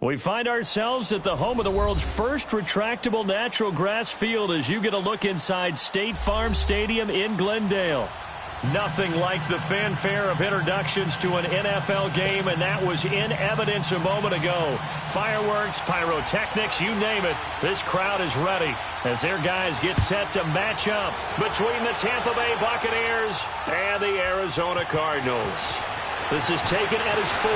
We find ourselves at the home of the world's first retractable natural grass field as you get a look inside State Farm Stadium in Glendale. Nothing like the fanfare of introductions to an NFL game, and that was in evidence a moment ago. Fireworks, pyrotechnics, you name it. This crowd is ready as their guys get set to match up between the Tampa Bay Buccaneers and the Arizona Cardinals. This is taken at his 4.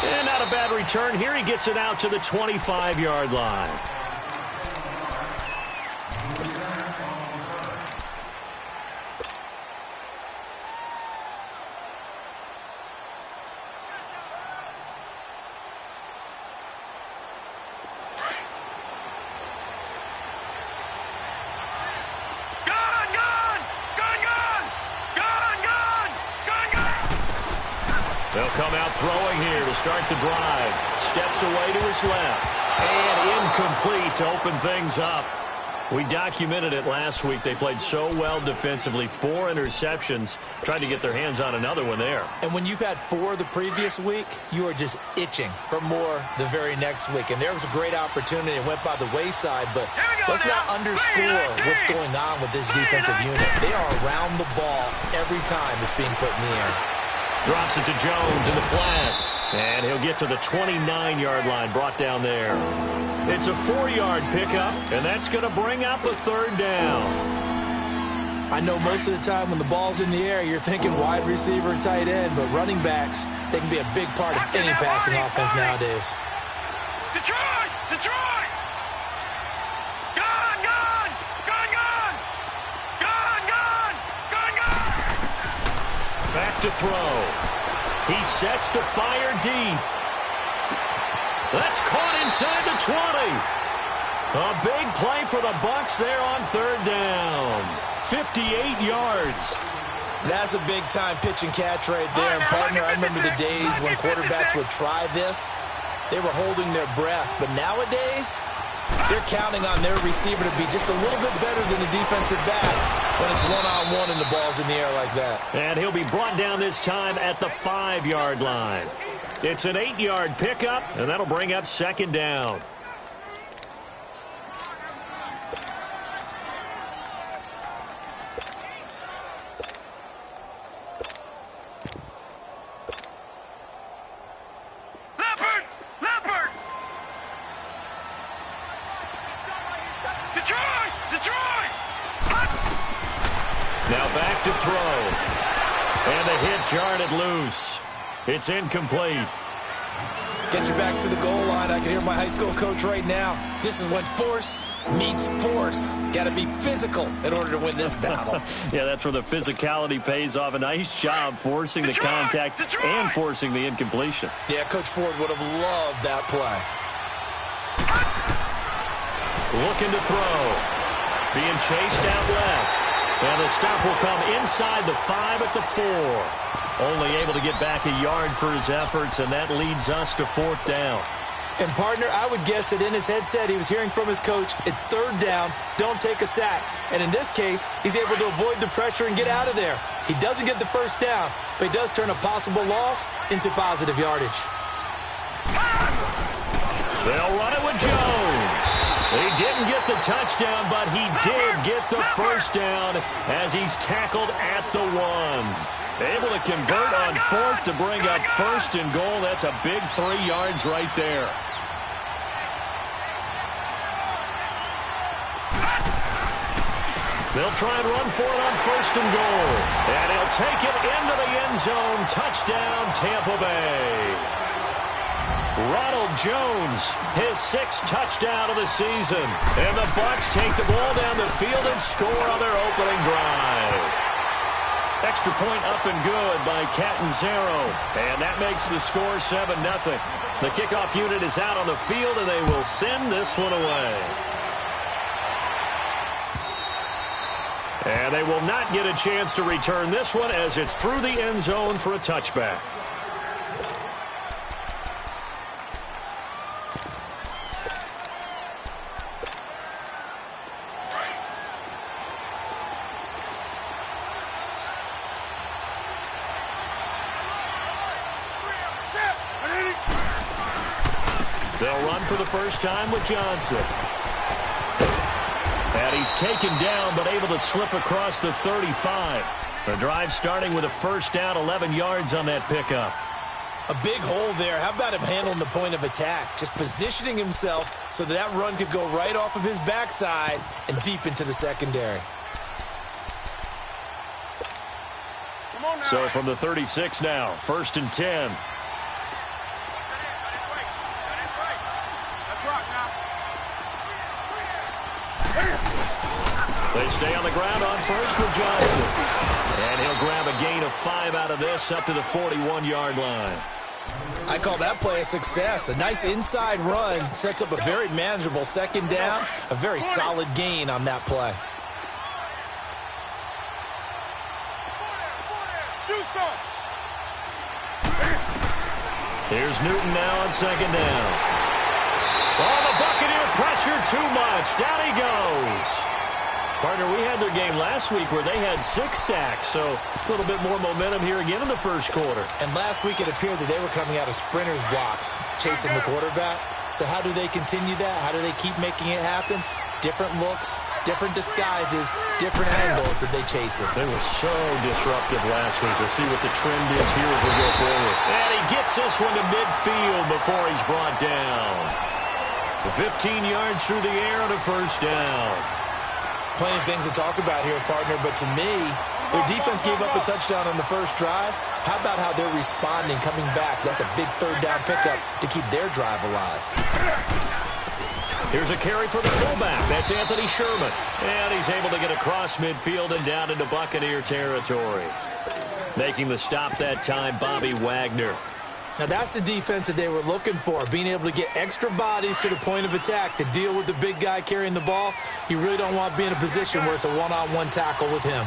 And not a bad return here. He gets it out to the 25-yard line. They'll come out throwing here to start the drive. Steps away to his left. And incomplete to open things up. We documented it last week. They played so well defensively. 4 interceptions. Tried to get their hands on another one there. And when you've had 4 the previous week, you are just itching for more the very next week. And there was a great opportunity. It went by the wayside. But let's not underscore what's going on with this defensive unit. They are around the ball every time it's being put in the air. Drops it to Jones in the flat. And he'll get to the 29-yard line, brought down there. It's a 4-yard pickup, and that's going to bring up a third down. I know most of the time when the ball's in the air, you're thinking wide receiver, tight end, but running backs, they can be a big part of any passing offense nowadays. Detroit! Detroit! Gone! Gone! Gone! Gone! Gone! Gone! Gone! Gone! Back to throw. He sets to fire deep. That's caught inside the 20. A big play for the Bucs there on third down. 58 yards. That's a big-time pitch and catch right there. And, partner, I remember the days when quarterbacks would try this. They were holding their breath. But nowadays, they're counting on their receiver to be just a little bit better than the defensive back when it's one-on-one and the ball's in the air like that. And he'll be brought down this time at the 5-yard line. It's an 8-yard pickup, and that'll bring up second down. Leopard! Leopard! Detroit! Detroit! Now back to throw. And the hit jarred loose. It's incomplete. Get your backs to the goal line. I can hear my high school coach right now. This is when force meets force. Got to be physical in order to win this battle. Yeah, that's where the physicality pays off. A nice job forcing the contact and forcing the incompletion. Yeah, Coach Ford would have loved that play. Looking to throw. Being chased out left. And the stop will come inside the 5 at the 4. Only able to get back a yard for his efforts, and that leads us to fourth down. And, partner, I would guess that in his headset he was hearing from his coach, it's third down, don't take a sack. And in this case, he's able to avoid the pressure and get out of there. He doesn't get the first down, but he does turn a possible loss into positive yardage. They'll run it with Jones. He didn't get the touchdown, but he did get the first down as he's tackled at the 1. Able to convert on fourth to bring up first and goal. That's a big 3 yards right there. They'll try and run for it on first and goal. And he'll take it into the end zone. Touchdown, Tampa Bay. Ronald Jones, his 6th touchdown of the season. And the Bucs take the ball down the field and score on their opening drive. Extra point up and good by Catanzaro. And that makes the score 7-0. The kickoff unit is out on the field, and they will send this one away. And they will not get a chance to return this one as it's through the end zone for a touchback. They'll run for the first time with Johnson. And he's taken down, but able to slip across the 35. The drive starting with a first down, 11 yards on that pickup. A big hole there. How about him handling the point of attack? Just positioning himself so that run could go right off of his backside and deep into the secondary. So from the 36 now, 1st and 10. They stay on the ground on first with Johnson. And he'll grab a gain of 5 out of this up to the 41-yard line. I call that play a success. A nice inside run sets up a very manageable second down. A very solid gain on that play. Here's Newton now on second down. Oh, the Buccaneer pressure too much. Down he goes. Partner, we had their game last week where they had 6 sacks, so a little bit more momentum here again in the first quarter. And last week it appeared that they were coming out of sprinters blocks, chasing the quarterback. So how do they continue that? How do they keep making it happen? Different looks, different disguises, different angles that they chase it. They were so disruptive last week. We'll see what the trend is here as we go forward. And he gets this one to midfield before he's brought down. The 15 yards through the air on a first down. Plenty of things to talk about here, partner, but to me, their defense gave up a touchdown on the first drive. How about how they're responding, coming back? That's a big third down pickup to keep their drive alive. Here's a carry for the fullback. That's Anthony Sherman. And he's able to get across midfield and down into Buccaneer territory. Making the stop that time, Bobby Wagner. Now that's the defense that they were looking for, being able to get extra bodies to the point of attack to deal with the big guy carrying the ball. You really don't want to be in a position where it's a one-on-one tackle with him.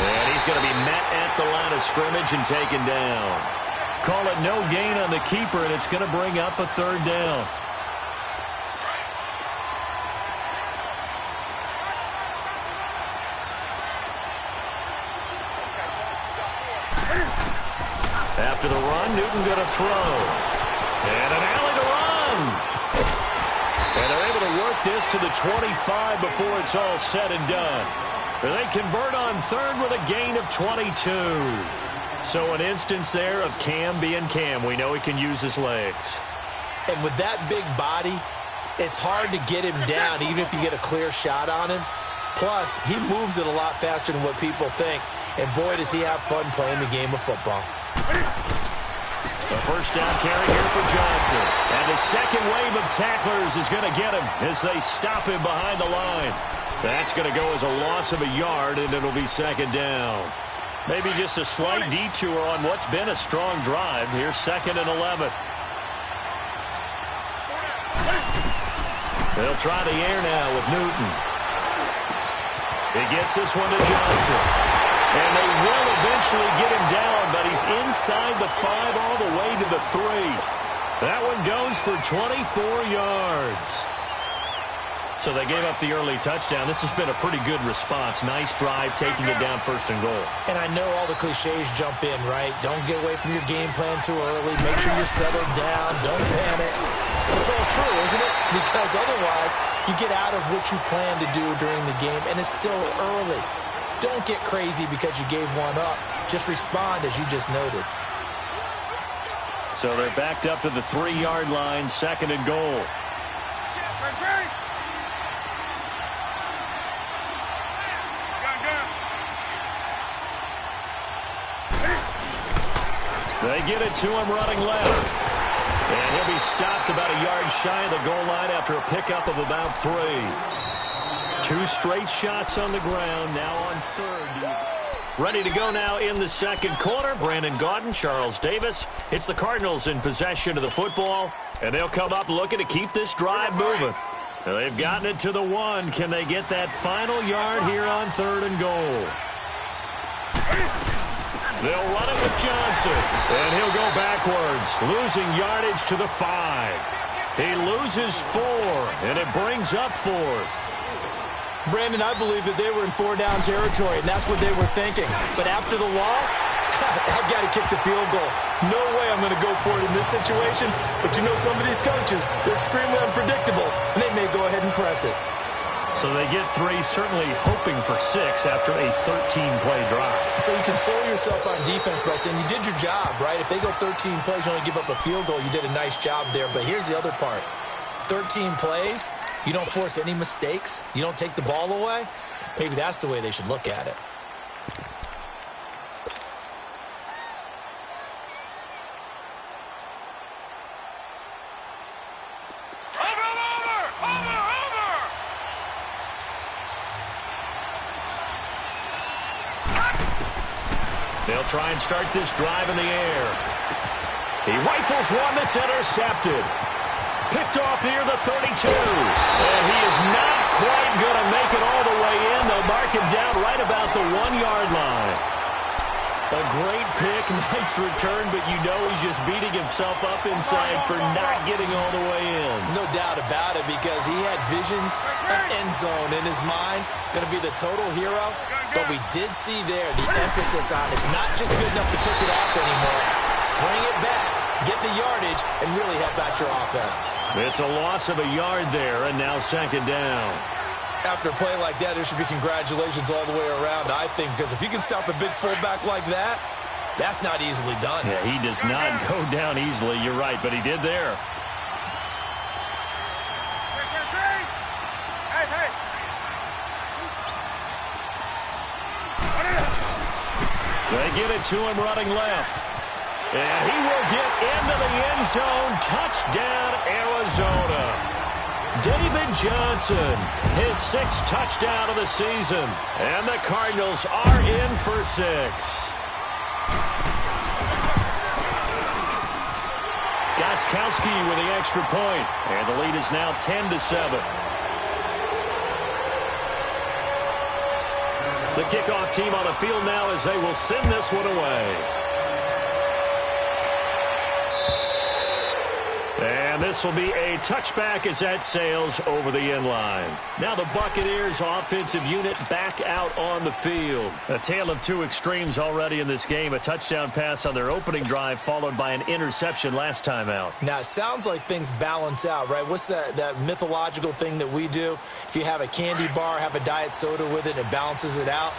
And he's going to be met at the line of scrimmage and taken down. Call it no gain on the keeper, and it's going to bring up a third down. After the run, Newton going to throw. And an alley to run. And they're able to work this to the 25 before it's all said and done. And they convert on third with a gain of 22. So an instance there of Cam being Cam. We know he can use his legs. And with that big body, it's hard to get him down even if you get a clear shot on him. Plus, he moves it a lot faster than what people think. And boy, does he have fun playing the game of football. The first down carry here for Johnson. And the second wave of tacklers is going to get him as they stop him behind the line. That's going to go as a loss of a yard, and it'll be second down. Maybe just a slight detour on what's been a strong drive. Here's 2nd and 11. They'll try the air now with Newton. He gets this one to Johnson. And they will eventually get him down, but he's inside the 5 all the way to the 3. That one goes for 24 yards. So they gave up the early touchdown. This has been a pretty good response. Nice drive, taking it down 1st and goal. And I know all the cliches jump in, right? Don't get away from your game plan too early. Make sure you're settled down. Don't panic. It's all true, isn't it? Because otherwise, you get out of what you plan to do during the game, and it's still early. Don't get crazy because you gave one up. Just respond as you just noted. So they're backed up to the 3-yard line, 2nd and goal. They get it to him running left. And he'll be stopped about a yard shy of the goal line after a pickup of about 3. 2 straight shots on the ground, now on 3rd. Ready to go now in the 2nd quarter. Brandon Gaudin, Charles Davis. It's the Cardinals in possession of the football, and they'll come up looking to keep this drive moving. Now they've gotten it to the 1. Can they get that final yard here on 3rd and goal? They'll run it with Johnson, and he'll go backwards, losing yardage to the 5. He loses 4, and it brings up 4th. Brandon, I believe that they were in four-down territory, and that's what they were thinking. But after the loss, I've got to kick the field goal. No way I'm going to go for it in this situation. But you know, some of these coaches, they're extremely unpredictable, and they may go ahead and press it. So they get 3, certainly hoping for 6 after a 13-play drive. So you console yourself on defense by saying you did your job, right? If they go 13 plays, you only give up a field goal, you did a nice job there. But here's the other part. 13 plays, you don't force any mistakes, you don't take the ball away. Maybe that's the way they should look at it. They'll try and start this drive in the air. He rifles one that's intercepted. Picked off near the 32. And he is not quite going to make it all the way in. They'll mark him down right about the 1-yard line. A great pick, nice return, but you know he's just beating himself up inside for not getting all the way in. No doubt about it, because he had visions of end zone in his mind. Going to be the total hero. But we did see there the emphasis on it's not just good enough to pick it off anymore. Bring it back, get the yardage, and really help out your offense. It's a loss of a yard there, and now second down. After a play like that, there should be congratulations all the way around, I think, because if you can stop a big fullback like that, that's not easily done. Yeah, he does not go down easily, you're right, but he did there. They get it to him running left. And he will get into the end zone. Touchdown, Arizona. David Johnson, his 6th touchdown of the season. And the Cardinals are in for 6. Gostkowski with the extra point. And the lead is now 10-7. The kickoff team on the field now as they will send this one away. And this will be a touchback as that sails over the end line. Now the Buccaneers offensive unit back out on the field. A tale of two extremes already in this game. A touchdown pass on their opening drive followed by an interception last time out. Now it sounds like things balance out, right? What's that mythological thing that we do? If you have a candy bar, have a diet soda with it, it balances it out.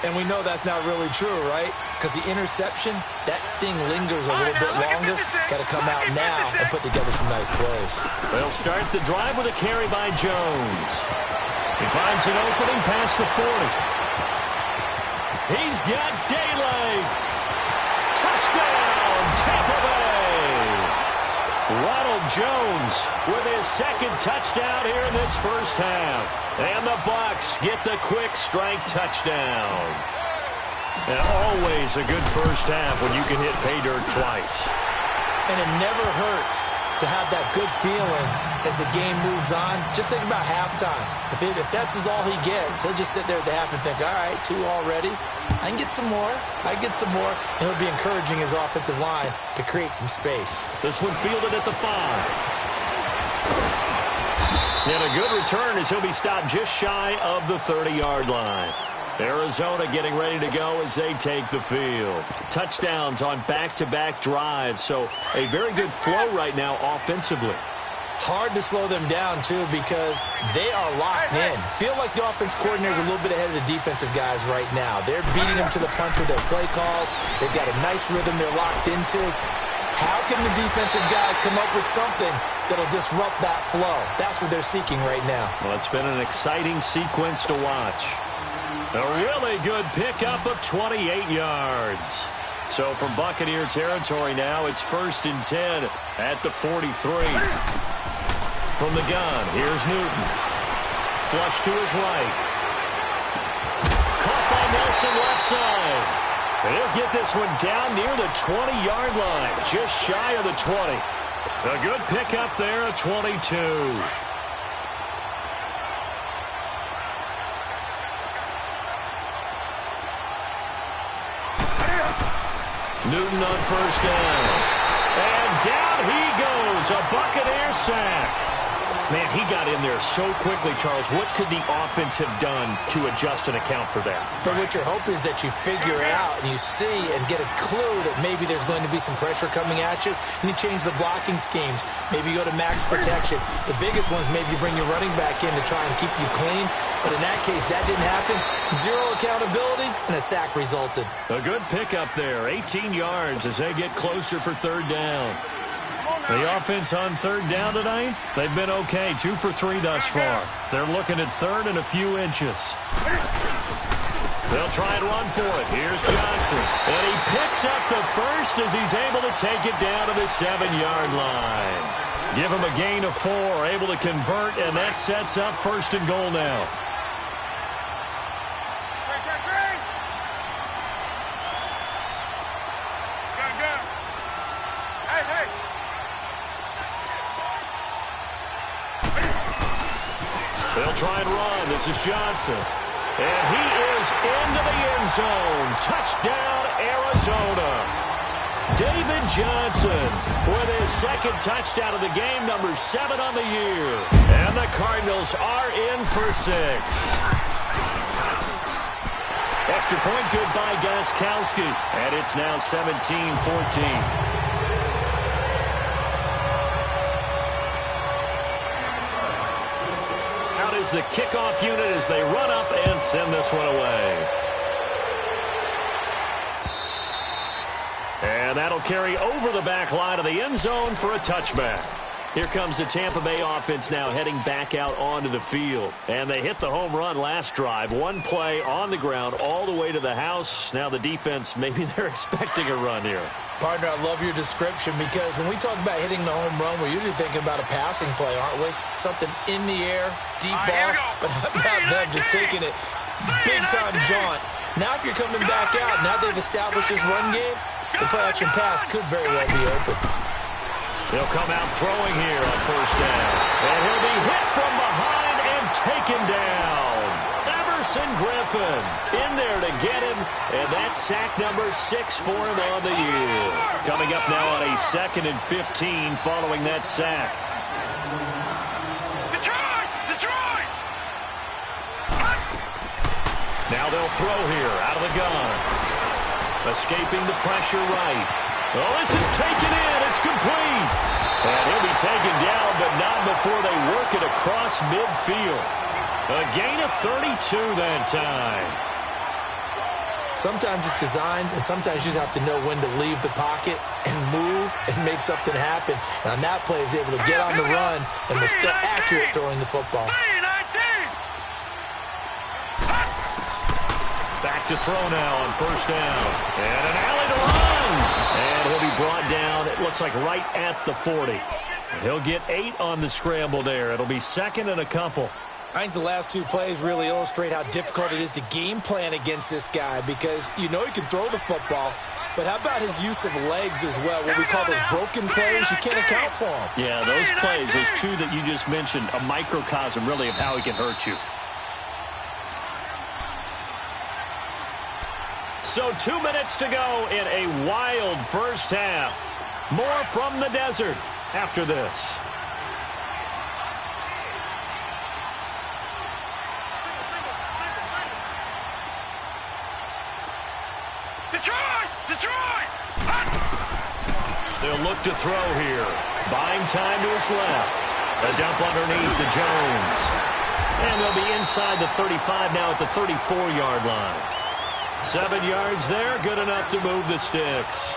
And we know that's not really true, right? Because the interception, that sting lingers a little bit longer. Got to come out now and put together some nice plays. They'll start the drive with a carry by Jones. He finds an opening past the 40. He's got daylight. Touchdown, Tampa Bay. Ronald Jones with his 2nd touchdown here in this first half. And the Bucs get the quick strike touchdown. And always a good first half when you can hit pay dirt twice. And it never hurts to have that good feeling as the game moves on. Just think about halftime. If that's all he gets, he'll just sit there at the half and think, all right, 2 already. I can get some more. I can get some more. And he'll be encouraging his offensive line to create some space. This one fielded at the 5. And a good return as he'll be stopped just shy of the 30-yard line. Arizona getting ready to go as they take the field. Touchdowns on back-to-back drives, so a very good flow right now offensively. Hard to slow them down, too, because they are locked in. Feel like the offense coordinator is a little bit ahead of the defensive guys right now. They're beating them to the punch with their play calls. They've got a nice rhythm they're locked into. How can the defensive guys come up with something that'll disrupt that flow? That's what they're seeking right now. Well, it's been an exciting sequence to watch. A really good pickup of 28 yards. So from Buccaneer territory now, it's 1st and 10 at the 43. From the gun, here's Newton. Flush to his right. Caught by Nelson left side. And he'll get this one down near the 20-yard line, just shy of the 20. A good pickup there, a 22. Newton on 1st down. And down he goes, a Buccaneer sack. Man, he got in there so quickly, Charles. What could the offense have done to adjust and account for that? But what you're hoping is that you figure out and you see and get a clue that maybe there's going to be some pressure coming at you, and you change the blocking schemes. Maybe you go to max protection. The biggest one is maybe you bring your running back in to try and keep you clean. But in that case, that didn't happen. Zero accountability, and a sack resulted. A good pickup there. 18 yards as they get closer for third down. The offense on third down tonight, they've been okay. 2 for 3 thus far. They're looking at third and a few inches. They'll try and run for it. Here's Johnson. And he picks up the first as he's able to take it down to the 7-yard line. Give him a gain of 4, able to convert, and that sets up first and goal now. They'll try and run. This is Johnson. And he is into the end zone. Touchdown, Arizona. David Johnson with his second touchdown of the game, number 7 on the year. And the Cardinals are in for 6. Extra point good by Gostkowski. And it's now 17-14. Is the kickoff unit as they run up and send this one away. And that'll carry over the back line of the end zone for a touchback. Here comes the Tampa Bay offense now heading back out onto the field. And they hit the home run last drive. One play on the ground all the way to the house. Now the defense, maybe they're expecting a run here. Partner, I love your description because when we talk about hitting the home run, we're usually thinking about a passing play, aren't we? Something in the air, deep ball. But how about them just taking it big-time jaunt? Now if you're coming back out, now they've established this run game, the play-action pass could very well be open. He'll come out throwing here on first down. And he'll be hit from behind and taken down. Griffin in there to get him, and that's sack number 6 for him on the year. Coming up now on a 2nd and 15 following that sack. Detroit! Now they'll throw here out of the gun. Escaping the pressure right. Oh, this is taken in. It's complete. And he'll be taken down, but not before they work it across midfield. A gain of 32 that time. Sometimes it's designed, and sometimes you just have to know when to leave the pocket and move and make something happen. And on that play, he was able to get on the run and was still accurate throwing the football. Back to throw now on first down. And an alley to run. And he'll be brought down, it looks like right at the 40. He'll get 8 on the scramble there. It'll be 2nd and a couple. I think the last 2 plays really illustrate how difficult it is to game plan against this guy because you know he can throw the football, but how about his use of legs as well? What we call those broken plays, you can't account for them. Yeah, those plays, those 2 that you just mentioned, a microcosm really of how he can hurt you. So 2 minutes to go in a wild first half. More from the desert after this. Detroit! They'll look to throw here. Buying time to his left. A dump underneath to Jones. And they'll be inside the 35 now at the 34-yard line. 7 yards there, good enough to move the sticks.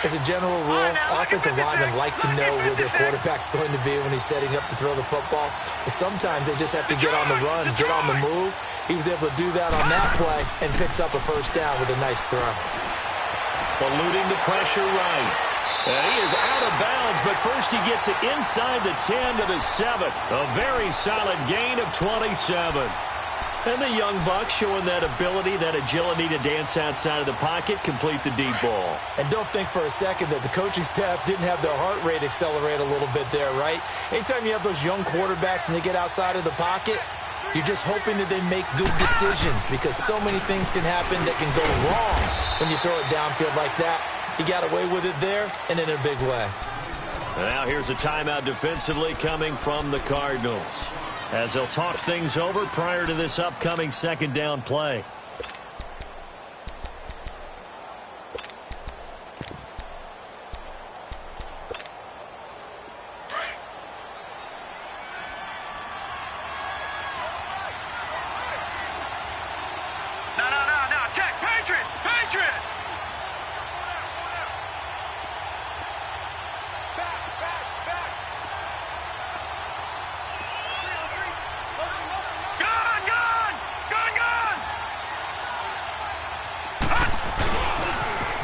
As a general rule, offensive linemen like to know where their quarterback's going to be when he's setting up to throw the football. But sometimes they just have to get on the run, get on the move. He was able to do that on that play and picks up a first down with a nice throw. Eluding the pressure right. And he is out of bounds, but first he gets it inside the 10 to the 7. A very solid gain of 27. And the young buck showing that ability, that agility to dance outside of the pocket, complete the deep ball. And don't think for a second that the coaching staff didn't have their heart rate accelerate a little bit there, right? Anytime you have those young quarterbacks and they get outside of the pocket, you're just hoping that they make good decisions because so many things can happen that can go wrong when you throw it downfield like that. He got away with it there and in a big way. Now here's a timeout defensively coming from the Cardinals, as they'll talk things over prior to this upcoming second down play.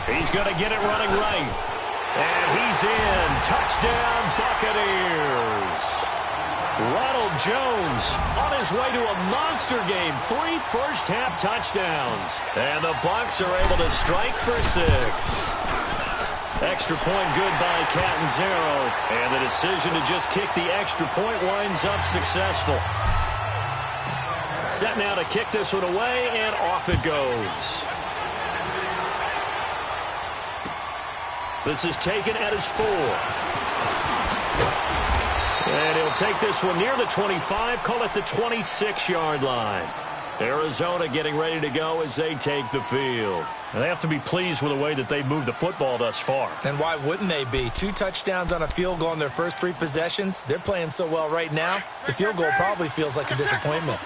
He's going to get it running right. And he's in. Touchdown, Buccaneers. Ronald Jones on his way to a monster game. 3 first-half touchdowns. And the Bucs are able to strike for 6. Extra point good by Catanzaro. And the decision to just kick the extra point winds up successful. Set now to kick this one away, and off it goes. This is taken at his 4. And he'll take this one near the 25, call it the 26-yard line. Arizona getting ready to go as they take the field. And they have to be pleased with the way that they've moved the football thus far. And why wouldn't they be? 2 touchdowns on a field goal in their first 3 possessions. They're playing so well right now, the field goal probably feels like a disappointment.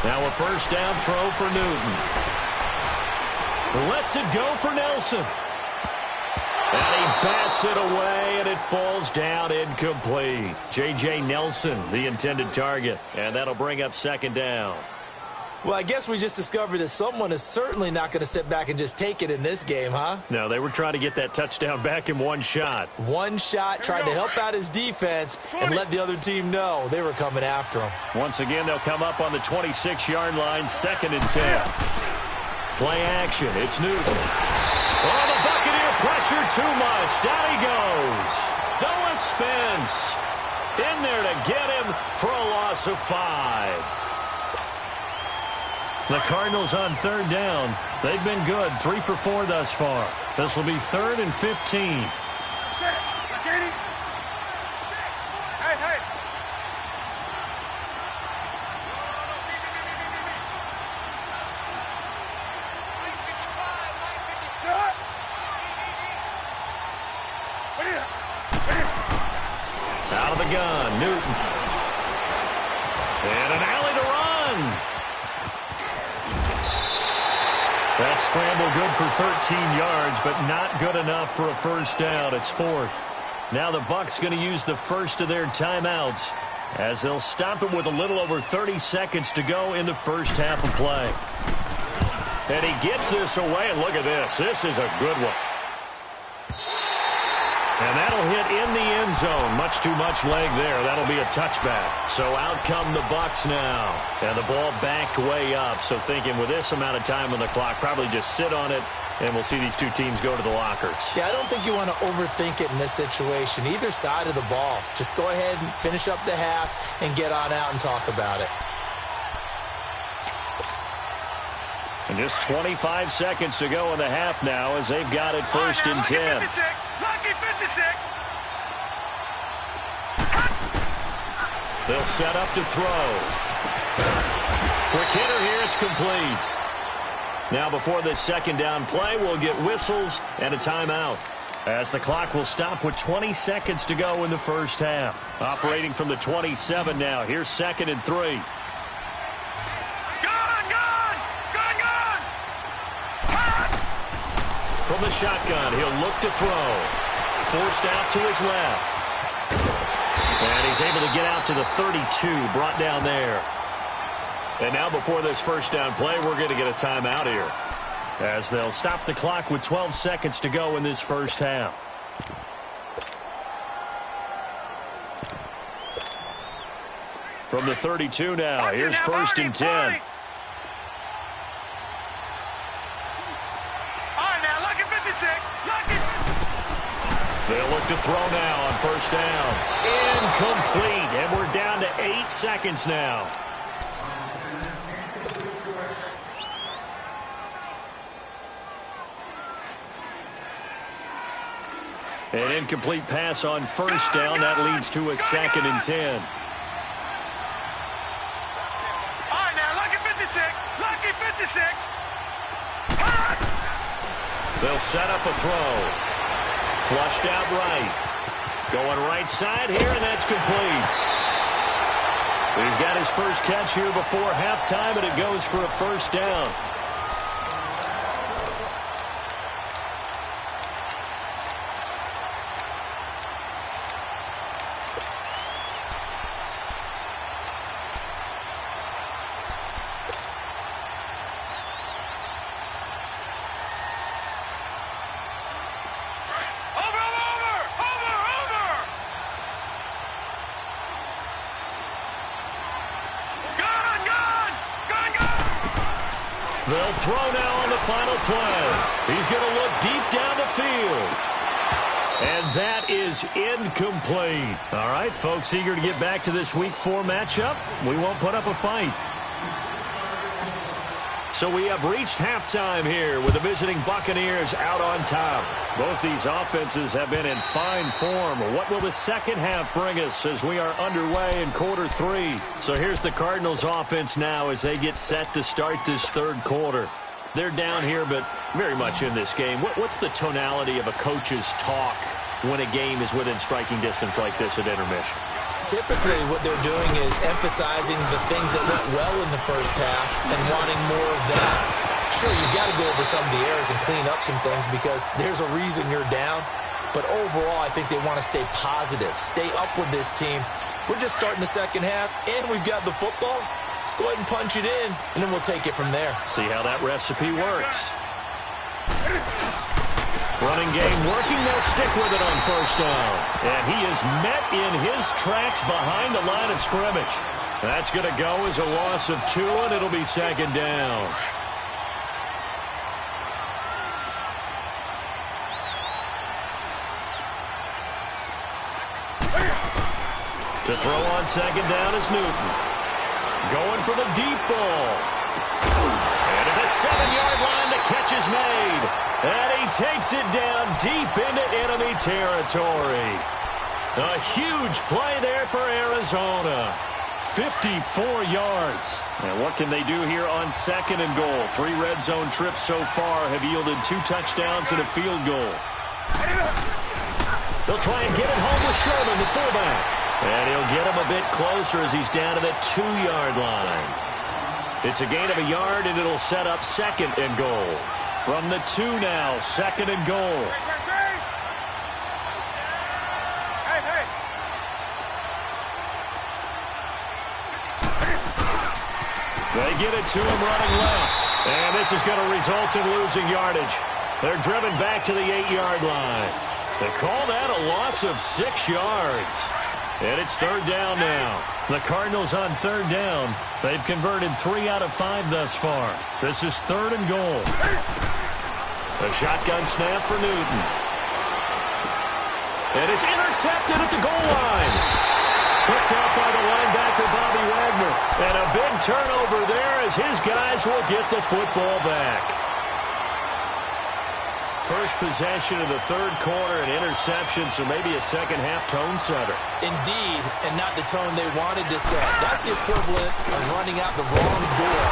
Now a first down throw for Newton. Lets it go for Nelson. And he bats it away, and it falls down incomplete. J.J. Nelson, the intended target. And that'll bring up second down. Well, I guess we just discovered that someone is certainly not going to sit back and just take it in this game, huh? No, they were trying to get that touchdown back in one shot. One shot, trying to help out his defense and let the other team know they were coming after him. Once again, they'll come up on the 26-yard line, 2nd and 10. Play action, it's Newton. Oh, the Buccaneer pressure too much. Down he goes. Noah Spence in there to get him for a loss of 5. The Cardinals on 3rd down. They've been good, 3 for 4 thus far. This will be 3rd and 15. Out of the gun, Newton. And an alley to run. That scramble good for 13 yards, but not good enough for a first down. It's 4th. Now the Bucs going to use the first of their timeouts as they'll stop it with a little over 30 seconds to go in the first half of play. And he gets this away, and look at this. This is a good one. And that'll hit in the end zone. Much too much leg there. That'll be a touchback. So out come the Bucs now. And the ball backed way up. So thinking with this amount of time on the clock, probably just sit on it, and we'll see these two teams go to the lockers. Yeah, I don't think you want to overthink it in this situation. Either side of the ball. Just go ahead and finish up the half and get on out and talk about it. And just 25 seconds to go in the half now as they've got it 1st and 10. Lucky 56. They'll set up to throw. Quick hitter here, it's complete. Now before this second down play, we'll get whistles and a timeout, as the clock will stop with 20 seconds to go in the first half. Operating from the 27 now. Here's 2nd and 3. From the shotgun, he'll look to throw. Forced out to his left. And he's able to get out to the 32, brought down there. And now before this first down play, we're going to get a timeout here, as they'll stop the clock with 12 seconds to go in this first half. From the 32 now, here's 1st and 10. They'll look to throw now on first down. Incomplete, and we're down to 8 seconds now. An incomplete pass on first down. That leads to a 2nd and 10. All right, now, lucky 56. Lucky 56. They'll set up a throw. Flushed out right. Going right side here, and that's complete. He's got his first catch here before halftime, and it goes for a first down. They'll throw now on the final play. He's going to look deep down the field. And that is incomplete. All right, folks, eager to get back to this Week 4 matchup. We won't put up a fight. So we have reached halftime here with the visiting Buccaneers out on top. Both these offenses have been in fine form. What will the second half bring us as we are underway in quarter 3? So here's the Cardinals offense now as they get set to start this third quarter. They're down here, but very much in this game. What's the tonality of a coach's talk when a game is within striking distance like this at intermission? Typically, what they're doing is emphasizing the things that went well in the first half and wanting more of that. Sure, you've got to go over some of the errors and clean up some things because there's a reason you're down. But overall, I think they want to stay positive, stay up with this team. We're just starting the second half, and we've got the football. Let's go ahead and punch it in, and then we'll take it from there. See how that recipe works. Running game working. They'll stick with it on first down. And he is met in his tracks behind the line of scrimmage. That's going to go as a loss of 2, and it'll be second down. To throw on second down is Newton. Going for the deep ball. And at the 7-yard line, the catch is made. And he takes it down deep into enemy territory. A huge play there for Arizona. 54 yards. And what can they do here on second and goal? 3 red zone trips so far have yielded 2 touchdowns and a field goal. They'll try and get it home with Sherman, the fullback. And he'll get him a bit closer as he's down to the 2-yard line. It's a gain of a yard, and it'll set up second and goal. From the 2 now, second and goal. They get it to him running left. And this is going to result in losing yardage. They're driven back to the 8-yard line. They call that a loss of 6 yards. And it's third down now. The Cardinals on third down. They've converted 3 out of 5 thus far. This is third and goal. A shotgun snap for Newton. And it's intercepted at the goal line. Picked out by the linebacker, Bobby Wagner. And a big turnover there as his guys will get the football back. First possession of the third quarter, an interception, so maybe a second-half tone setter. Indeed, and not the tone they wanted to set. That's the equivalent of running out the wrong door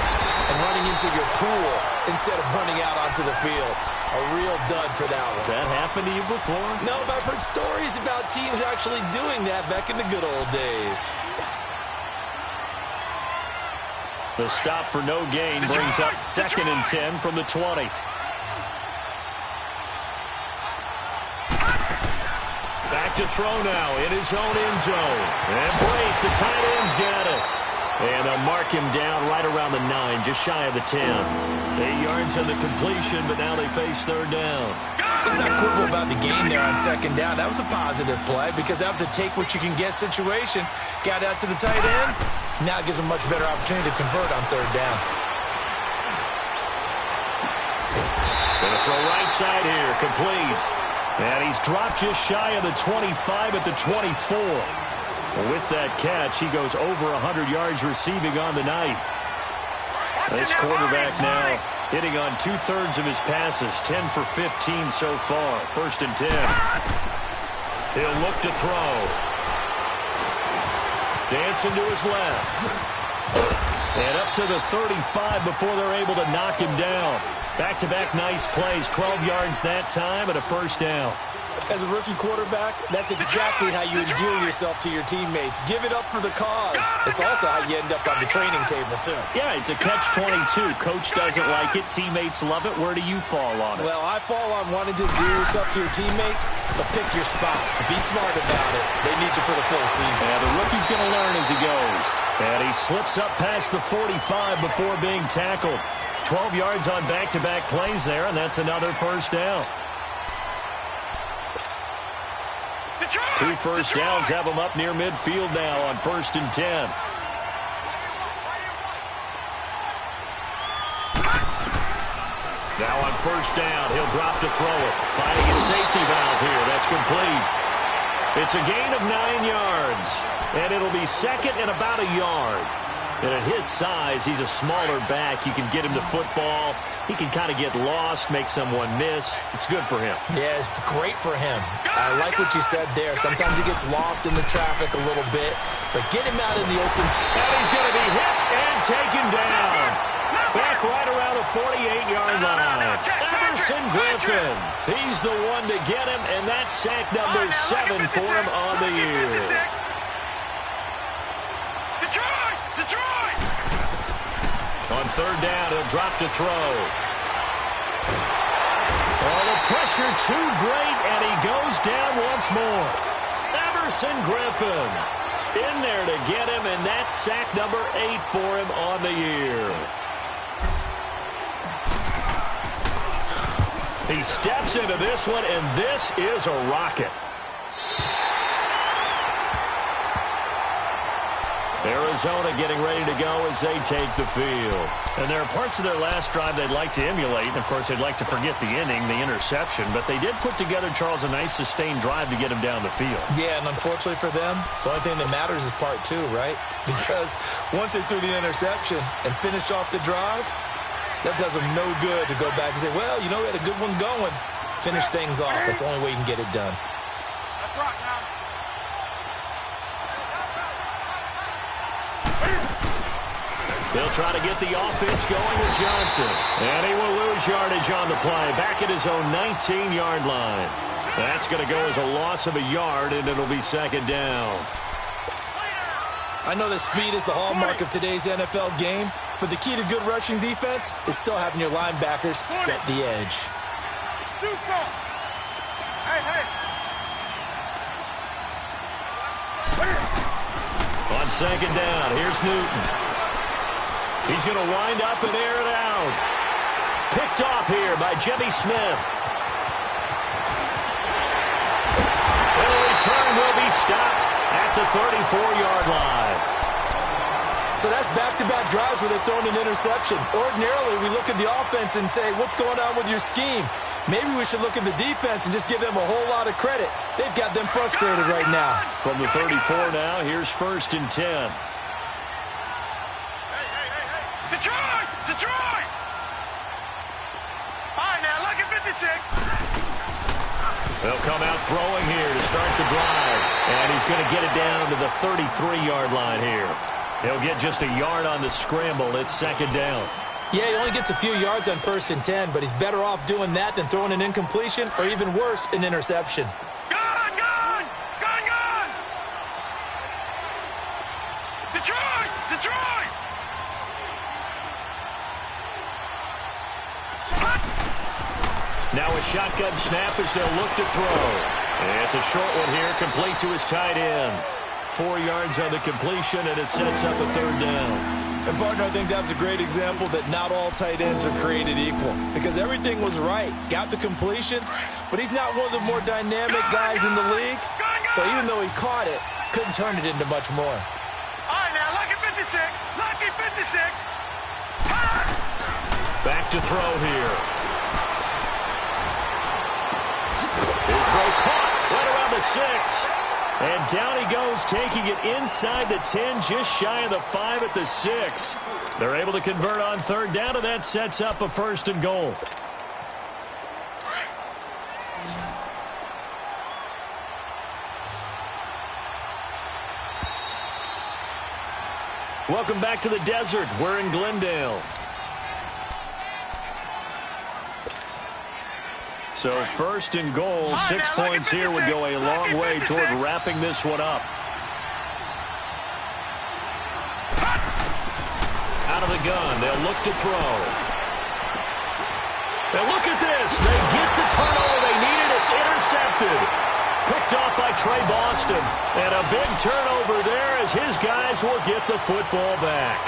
and running into your pool instead of running out onto the field. A real dud for that one. Has that happened to you before? No, but I've heard stories about teams actually doing that back in the good old days. The stop for no gain brings up second and 10 from the 20. Back to throw now in his own end zone. And Blake, the tight end's got it. And they'll mark him down right around the 9, just shy of the 10. 8 yards on the completion, but now they face third down. Let's not quibble about the game there on second down. That was a positive play because that was a take-what-you-can-get situation. Got out to the tight end. Now it gives them a much better opportunity to convert on third down. Going to throw right side here, complete. And he's dropped just shy of the 25 at the 24. With that catch, he goes over 100 yards receiving on the night. This quarterback now hitting on 2/3 of his passes, 10 for 15 so far. 1st and 10. He'll look to throw. Dancing to his left. And up to the 35 before they're able to knock him down. Back-to-back nice plays, 12 yards that time and a 1st down. As a rookie quarterback, that's exactly how you endear yourself to your teammates. Give it up for the cause. It's also how you end up on the training table, too. Yeah, it's a catch-22. Coach doesn't like it. Teammates love it. Where do you fall on it? Well, I fall on wanting to endear yourself to your teammates, but pick your spots. Be smart about it. They need you for the full season. Yeah, the rookie's going to learn as he goes. And he slips up past the 45 before being tackled. 12 yards on back-to-back plays there, and that's another 1st down. 2 first downs have him up near midfield now on 1st and 10. Now on 1st down, he'll drop to throw it. Finding his safety valve here. That's complete. It's a gain of 9 yards, and it'll be 2nd and about a yard. And at his size, he's a smaller back. You can get him the football. He can kind of get lost, make someone miss. It's good for him. Yeah, it's great for him. I like what you said there. Sometimes he gets lost in the traffic a little bit, but get him out in the open. And he's going to be hit and taken down. Back right around the 48-yard line. Emerson Griffin. He's the one to get him, and that's sack number 7 for him on the year. Detroit! On 3rd down, he'll drop to throw. Oh, the pressure too great, and he goes down once more. Emerson Griffin in there to get him, and that's sack number 8 for him on the year. He steps into this one, and this is a rocket. Arizona getting ready to go as they take the field. And there are parts of their last drive they'd like to emulate. And, of course, they'd like to forget the inning, the interception. But they did put together, Charles, a nice sustained drive to get him down the field. Yeah, and unfortunately for them, the only thing that matters is part 2, right? Because once they threw the interception and finished off the drive, that does them no good to go back and say, well, you know, we had a good one going. Finish things off. That's the only way you can get it done. That's right now. They'll try to get the offense going with Johnson. And he will lose yardage on the play. Back at his own 19-yard line. That's going to go as a loss of a yard, and it'll be 2nd down. I know that speed is the hallmark of today's NFL game, but the key to good rushing defense is still having your linebackers set the edge. Do something. Hey. On 2nd down, here's Newton. He's going to wind up and air it out. Picked off here by Jimmy Smith. The return will be stopped at the 34-yard line. So that's back-to-back drives where they're throwing an interception. Ordinarily, we look at the offense and say, what's going on with your scheme? Maybe we should look at the defense and just give them a whole lot of credit. They've got them frustrated right now. From the 34 now, here's 1st and 10. Detroit! All right, now, look at 56. They'll come out throwing here to start the drive. And he's going to get it down to the 33-yard line here. He'll get just a yard on the scramble. It's 2nd down. Yeah, he only gets a few yards on 1st and 10, but he's better off doing that than throwing an incompletion or even worse, an interception. Gone! Detroit! Now a shotgun snap as they'll look to throw. It's a short one here, complete to his tight end. 4 yards on the completion, and it sets up a 3rd down. And, partner, I think that's a great example that not all tight ends are created equal because everything was right. Got the completion, but he's not one of the more dynamic guys in the league. So even though he caught it, couldn't turn it into much more. All right, now, lucky 56. Lucky 56. Back to throw here. His throw And down he goes, taking it inside the 10, just shy of the 5 at the 6. They're able to convert on third down, and that sets up a 1st and goal. Welcome back to the desert. We're in Glendale. So 1st and goal, 6 points here would go a long way toward wrapping this one up. Out of the gun, they'll look to throw. And look at this. They get the turnover they needed. It's intercepted. Picked off by Trey Boston. And a big turnover there as his guys will get the football back.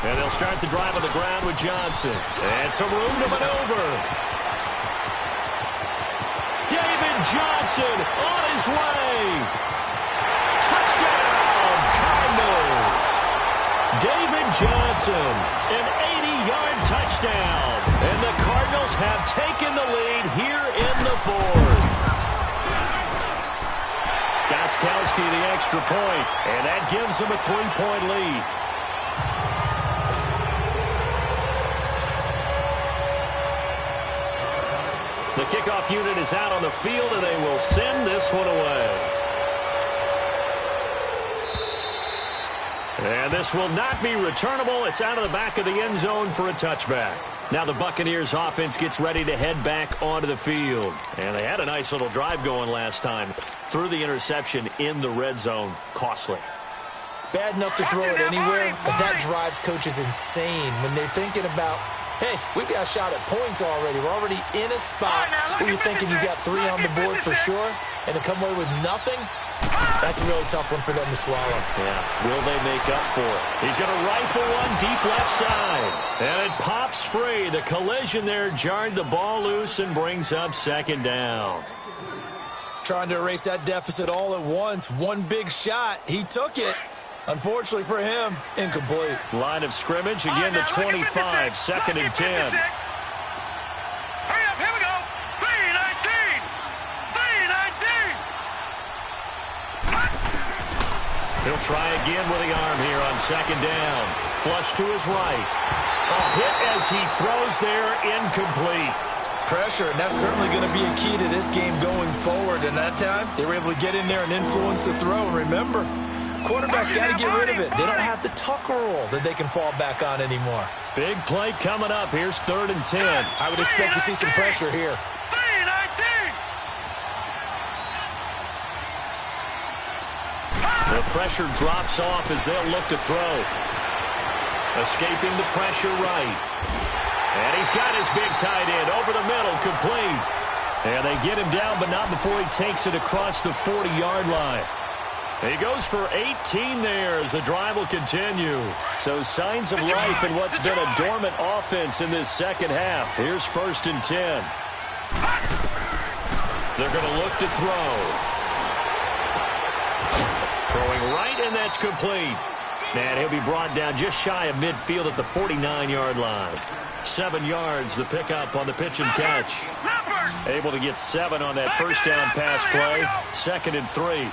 And they'll start the drive on the ground with Johnson. And some room to maneuver. David Johnson on his way. Touchdown, Cardinals. David Johnson, an 80-yard touchdown. And the Cardinals have taken the lead here in the 4th. Gostkowski the extra point, and that gives them a 3-point lead. The kickoff unit is out on the field, and they will send this one away. And this will not be returnable. It's out of the back of the end zone for a touchback. Now the Buccaneers offense gets ready to head back onto the field. And they had a nice little drive going last time. Threw the interception in the red zone. Costly. Bad enough to throw it anywhere, but that drives coaches insane when they're thinking about, hey, we got a shot at points already. We're already in a spot where you're thinking you got 3 on the board for sure, and to come away with nothing, that's a really tough one for them to swallow. Yeah, will they make up for it? He's going to rifle one deep left side, and it pops free. The collision there jarred the ball loose and brings up 2nd down. Trying to erase that deficit all at once. One big shot. He took it. Unfortunately for him, incomplete. Line of scrimmage, again the 25, 2nd and 10. Hurry up, here we go. 3-19. 3-19. He'll try again with the arm here on 2nd down. Flush to his right. A hit as he throws there, incomplete. Pressure, and that's certainly going to be a key to this game going forward. And that time, they were able to get in there and influence the throw. And remember, quarterbacks got to get rid of it. They don't have the tuck rule that they can fall back on anymore. Big play coming up. Here's 3rd and 10. I would expect to see some pressure here. 3-19. The pressure drops off as they'll look to throw. Escaping the pressure right. And he's got his big tight end over the middle, complete. And they get him down, but not before he takes it across the 40-yard line. He goes for 18 there as the drive will continue. So signs of life in what's been a dormant offense in this second half. Here's 1st and 10. They're going to look to throw. Throwing right, and that's complete. And he'll be brought down just shy of midfield at the 49-yard line. 7 yards, the pickup on the pitch and catch. Able to get 7 on that 1st down pass play. 2nd and 3.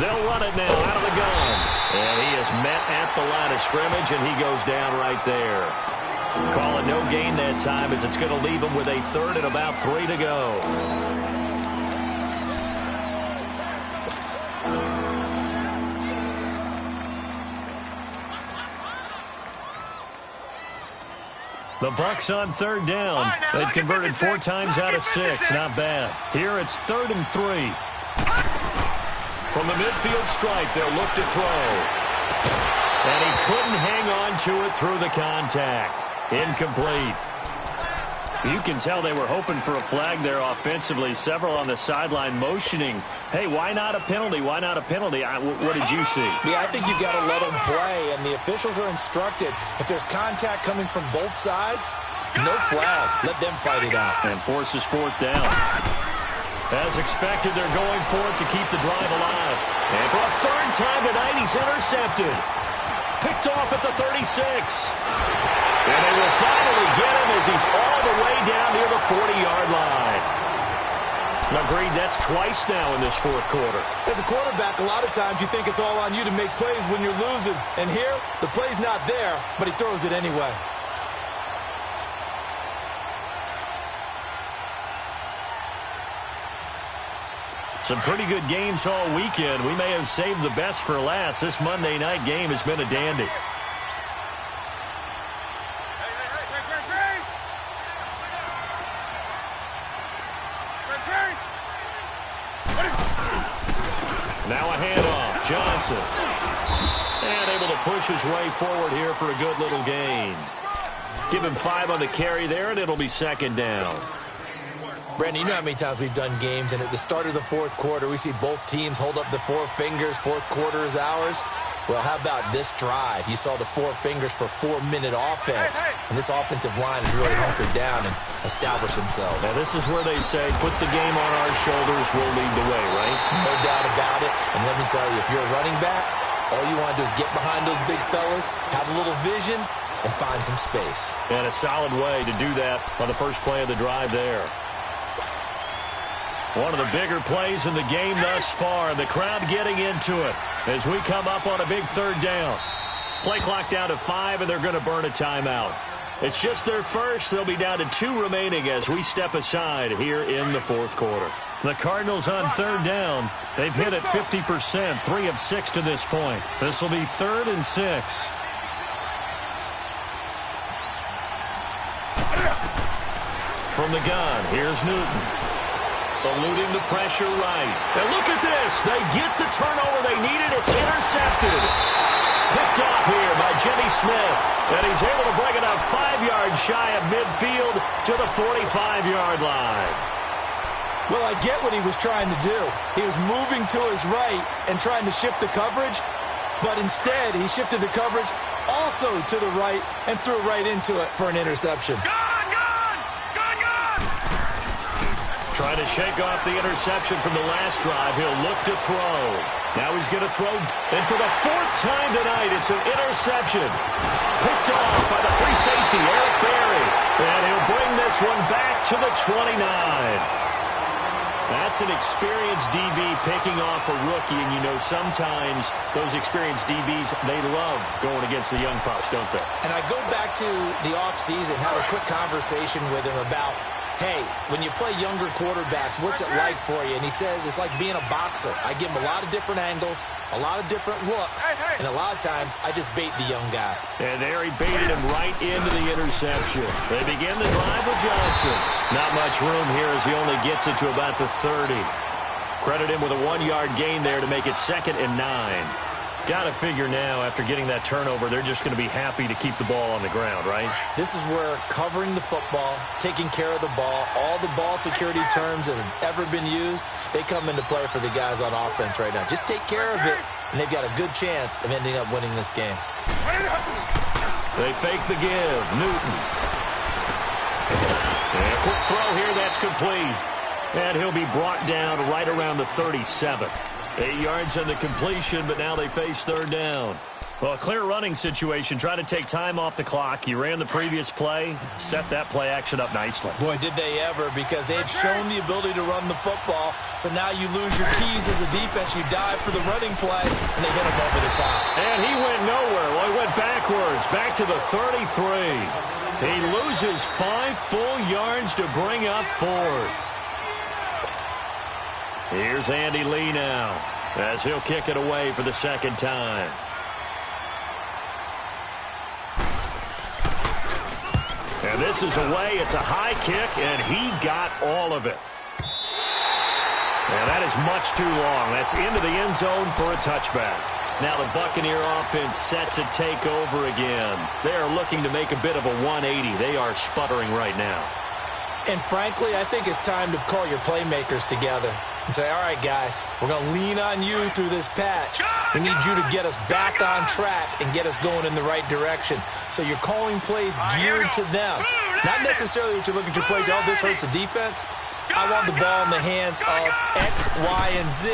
They'll run it now out of the gun. And he is met at the line of scrimmage, and he goes down right there. Call it no gain that time as it's going to leave him with a 3rd and about 3 to go. The Bucs on 3rd down. They've converted 4 times out of 6. Not bad. Here it's 3rd and 3. From the midfield stripe, they'll look to throw. And he couldn't hang on to it through the contact. Incomplete. You can tell they were hoping for a flag there offensively. Several on the sideline motioning, hey, why not a penalty? Why not a penalty? What did you see? Yeah, I think you've got to let them play, and the officials are instructed. If there's contact coming from both sides, no flag. Let them fight it out. And forces fourth down. As expected, they're going for it to keep the drive alive. And for a third time tonight, he's intercepted. Picked off at the 36. And they will finally get him as he's all the way down near the 40-yard line. Agreed, that's twice now in this fourth quarter. As a quarterback, a lot of times you think it's all on you to make plays when you're losing. And here, the play's not there, but he throws it anyway. Some pretty good games all weekend. We may have saved the best for last. This Monday night game has been a dandy. Now a handoff. Johnson. And able to push his way forward here for a good little gain. Give him 5 on the carry there, and it'll be second down. Brandon, you know how many times we've done games, and at the start of the fourth quarter, we see both teams hold up the 4 fingers, fourth quarter is ours. Well, how about this drive? You saw the 4 fingers for 4-minute offense, and this offensive line has really hunkered down and established themselves. Now, this is where they say, put the game on our shoulders, we'll lead the way, right? No doubt about it, and let me tell you, if you're a running back, all you want to do is get behind those big fellas, have a little vision, and find some space. And a solid way to do that on the first play of the drive there. One of the bigger plays in the game thus far, and the crowd getting into it as we come up on a big third down. Play clock down to 5, and they're going to burn a timeout. It's just their first. They'll be down to 2 remaining as we step aside here in the fourth quarter. The Cardinals on third down. They've hit it 50%, 3 of 6 to this point. This will be 3rd and 6. From the gun, here's Newton. Eluding the pressure right. And look at this. They get the turnover they needed. It's intercepted. Picked off here by Jimmy Smith. And he's able to bring it up 5 yards shy of midfield to the 45-yard line. Well, I get what he was trying to do. He was moving to his right and trying to shift the coverage. But instead, he shifted the coverage also to the right and threw right into it for an interception. Trying to shake off the interception from the last drive. He'll look to throw. Now he's going to throw. And for the 4th time tonight, it's an interception. Picked off by the free safety, Eric Berry. And he'll bring this one back to the 29. That's an experienced DB picking off a rookie. And, you know, sometimes those experienced DBs, they love going against the young pups, don't they? And I go back to the offseason, had a quick conversation with him about, hey, when you play younger quarterbacks, what's it like for you? And he says it's like being a boxer. I give him a lot of different angles, a lot of different looks, and a lot of times I just bait the young guy. And there he baited him right into the interception. They begin the drive with Johnson. Not much room here as he only gets it to about the 30. Credit him with a 1-yard gain there to make it 2nd and 9. Got to figure now, after getting that turnover, they're just going to be happy to keep the ball on the ground, right? This is where covering the football, taking care of the ball, all the ball security terms that have ever been used, they come into play for the guys on offense right now. Just take care of it, and they've got a good chance of ending up winning this game. They fake the give. Newton. And a quick throw here, that's complete. And he'll be brought down right around the 37. 8 yards on the completion, but now they face third down. Well, a clear running situation. Try to take time off the clock. You ran the previous play, set that play action up nicely. Boy, did they ever, because they had shown the ability to run the football. So now you lose your keys as a defense. You dive for the running play, and they hit him over the top. And he went nowhere. Well, he went backwards, back to the 33. He loses 5 full yards to bring up 4th. Here's Andy Lee now as he'll kick it away for the 2nd time. And this is away. It's a high kick, and he got all of it. And that is much too long. That's into the end zone for a touchback. Now the Buccaneer offense set to take over again. They are looking to make a bit of a 180. They are sputtering right now. And frankly, I think it's time to call your playmakers together and say, all right, guys, we're going to lean on you through this patch. We need you to get us back on track and get us going in the right direction. So you're calling plays geared to them. Not necessarily what you look at your plays, oh, this hurts the defense. I want the ball in the hands of X, Y, and Z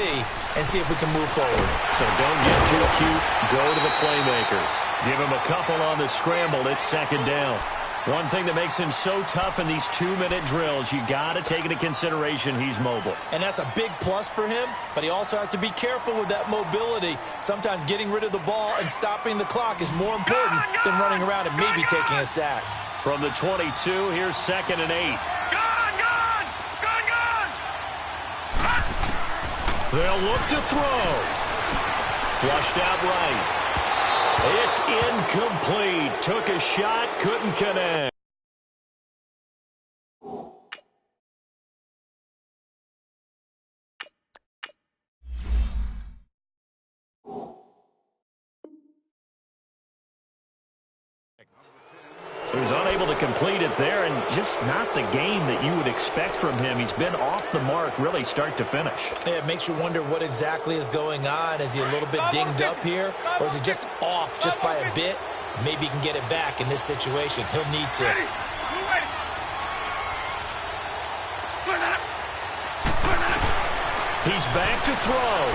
and see if we can move forward. So don't get too cute. Go to the playmakers. Give him a couple on the scramble. It's second down. One thing that makes him so tough in these 2-minute drills, you got to take into consideration he's mobile. And that's a big plus for him, but he also has to be careful with that mobility. Sometimes getting rid of the ball and stopping the clock is more important than running around and maybe taking a sack. From the 22, here's 2nd and 8. They'll look to throw. Flushed out right. It's incomplete. Took a shot, couldn't connect. So he was unable to complete it there, and just not the game that you would expect from him. He's been off the mark really start to finish. Yeah, it makes you wonder what exactly is going on. Is he a little bit dinged up here, or is he just off just by a bit? Maybe he can get it back in this situation. He'll need to. He's back to throw.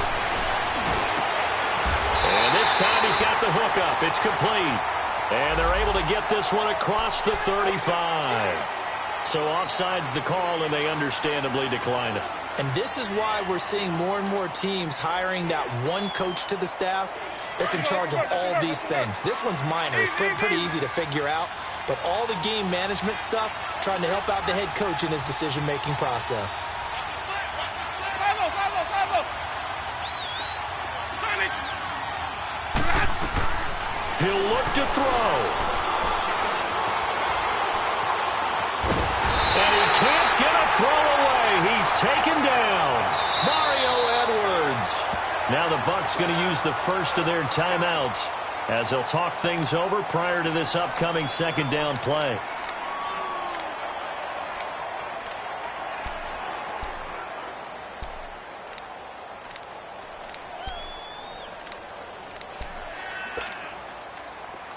And this time he's got the hook up. It's complete. And they're able to get this one across the 35. So offside's the call, and they understandably decline it. And this is why we're seeing more and more teams hiring that one coach to the staff that's in charge of all these things. This one's minor. It's pretty easy to figure out. But all the game management stuff, trying to help out the head coach in his decision-making process. He'll look to throw. And he can't get a throw away. He's taken down. Mario Edwards. Now the Bucs going to use the first of their timeouts as they'll talk things over prior to this upcoming second down play.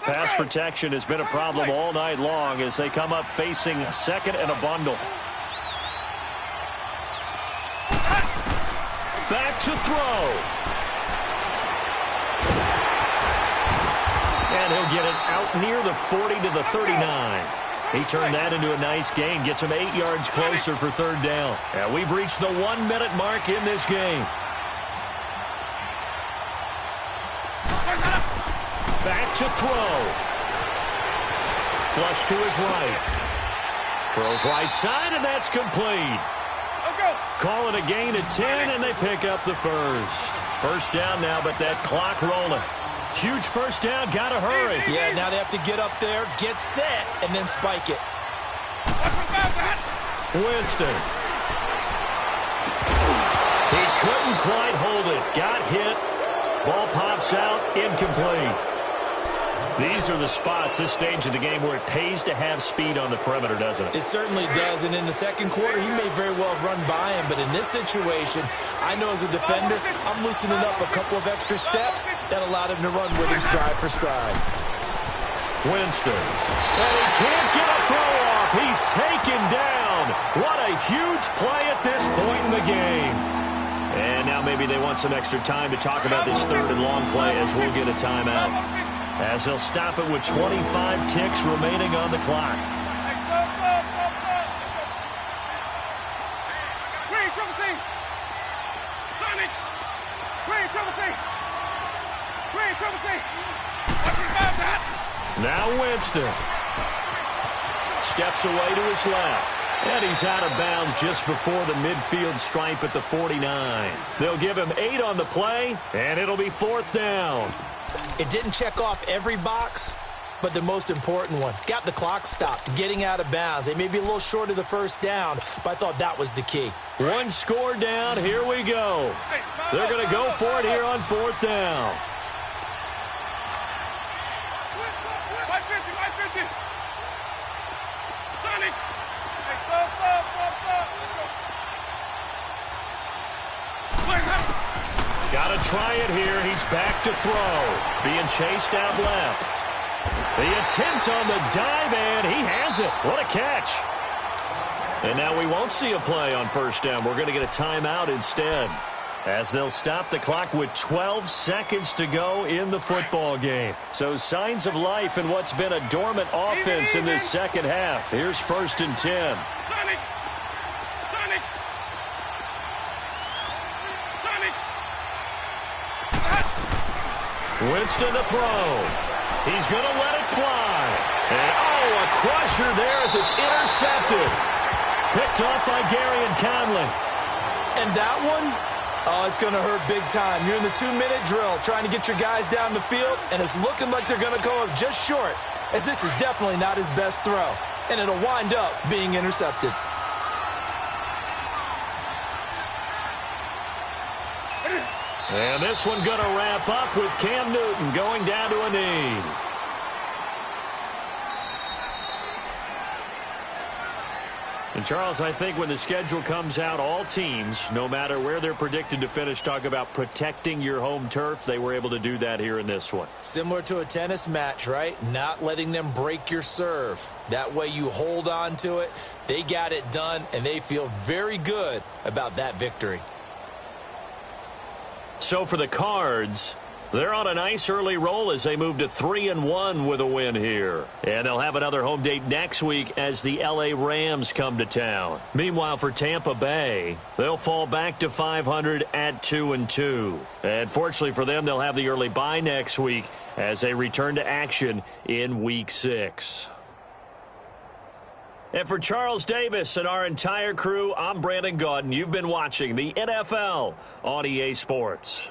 Pass protection has been a problem all night long as they come up facing second and a bundle. Back to throw. And he'll get it out near the 40 to the 39. He turned that into a nice gain, gets him 8 yards closer for third down. And we've reached the 1-minute mark in this game. Back to throw. Flush to his right. Throws right side, and that's complete. Call it a gain of 10, and they pick up the first. First down now, but that clock rolling. Huge first down, gotta hurry. Yeah, now they have to get up there, get set, and then spike it. Winston. He couldn't quite hold it. Got hit. Ball pops out, incomplete. These are the spots, this stage of the game, where it pays to have speed on the perimeter, doesn't it? It certainly does, and in the second quarter, he may very well run by him, but in this situation, I know as a defender, I'm loosening up a couple of extra steps that allowed him to run with him stride for stride. Winston. And he can't get a throw off. He's taken down. What a huge play at this point in the game. And now maybe they want some extra time to talk about this third and long play as we'll get a timeout. As he'll stop it with 25 ticks remaining on the clock. Now Winston. Steps away to his left. And he's out of bounds just before the midfield stripe at the 49. They'll give him 8 on the play, and it'll be fourth down. It didn't check off every box, but the most important one. Got the clock stopped, getting out of bounds. They may be a little short of the first down, but I thought that was the key. One score down. Here we go. They're going to go for it here on fourth down. Got to try it here. He's back to throw. Being chased out left. The attempt on the dive, and he has it. What a catch. And now we won't see a play on first down. We're going to get a timeout instead, as they'll stop the clock with 12 seconds to go in the football game. So signs of life in what's been a dormant offense in this second half. Here's 1st and 10. Winston to throw. He's going to let it fly. And, oh, a crusher there as it's intercepted. Picked off by Gary and Conley. And that one, oh, it's going to hurt big time. You're in the 2-minute drill trying to get your guys down the field, and it's looking like they're going to come up just short, as this is definitely not his best throw, and it'll wind up being intercepted. And this one going to wrap up with Cam Newton going down to a knee. And, Charles, I think when the schedule comes out, all teams, no matter where they're predicted to finish, talk about protecting your home turf. They were able to do that here in this one. Similar to a tennis match, right? Not letting them break your serve. That way you hold on to it. They got it done, and they feel very good about that victory. So for the Cards, they're on a nice early roll as they move to 3-1 with a win here. And they'll have another home date next week as the LA Rams come to town. Meanwhile, for Tampa Bay, they'll fall back to 500 at 2-2. And fortunately for them, they'll have the early bye next week as they return to action in Week 6. And for Charles Davis and our entire crew, I'm Brandon Gaudin. You've been watching the NFL on EA Sports.